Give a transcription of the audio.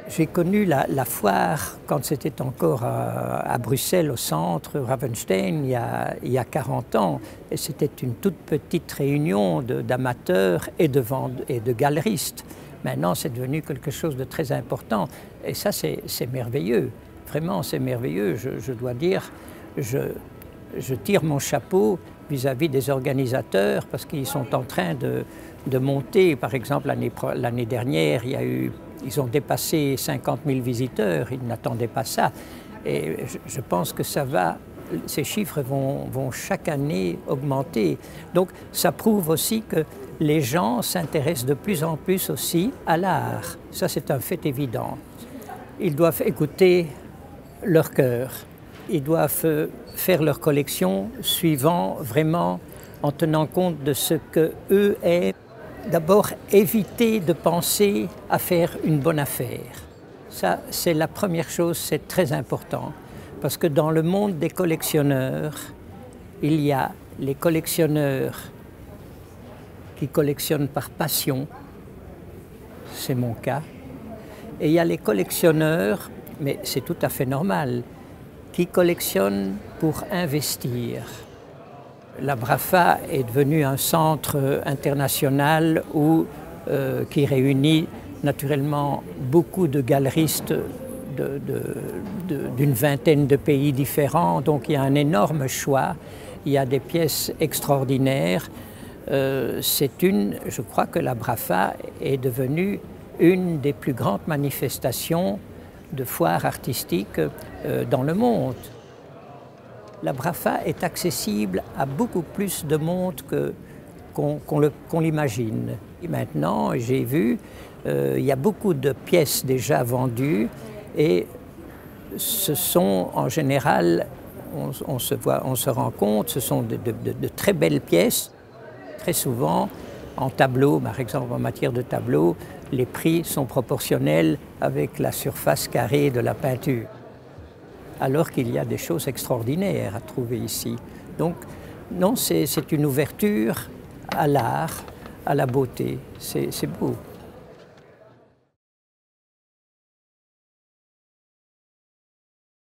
J'ai connu la foire quand c'était encore à Bruxelles, au centre Ravenstein, il y a 40 ans. Et c'était une toute petite réunion d'amateurs et de galeristes. Maintenant, c'est devenu quelque chose de très important. Et ça, c'est merveilleux. Vraiment, c'est merveilleux. Je dois dire, je tire mon chapeau vis-à-vis des organisateurs parce qu'ils sont en train de monter. Par exemple, l'année dernière, ils ont dépassé 50 000 visiteurs. Ils n'attendaient pas ça. Et je pense que ces chiffres vont chaque année augmenter. Donc, ça prouve aussi que les gens s'intéressent de plus en plus aussi à l'art. Ça, c'est un fait évident. Ils doivent écouter leur cœur. Ils doivent faire leur collection suivant vraiment en tenant compte de ce qu'eux aiment. D'abord, éviter de penser à faire une bonne affaire. Ça, c'est la première chose, c'est très important. Parce que dans le monde des collectionneurs, il y a les collectionneurs qui collectionnent par passion, c'est mon cas. Et il y a les collectionneurs, mais c'est tout à fait normal, qui collectionnent pour investir. La BRAFA est devenue un centre international qui réunit naturellement beaucoup de galeristes d'une vingtaine de pays différents. Donc il y a un énorme choix, il y a des pièces extraordinaires. Je crois que la BRAFA est devenue une des plus grandes manifestations de foires artistiques dans le monde. La BRAFA est accessible à beaucoup plus de monde qu'on l'imagine. Maintenant, j'ai vu, il y a beaucoup de pièces déjà vendues et ce sont en général, on se rend compte, ce sont de très belles pièces. Très souvent, en tableau, par exemple en matière de tableau, les prix sont proportionnels avec la surface carrée de la peinture. Alors qu'il y a des choses extraordinaires à trouver ici. Donc, non, c'est une ouverture à l'art, à la beauté. C'est beau.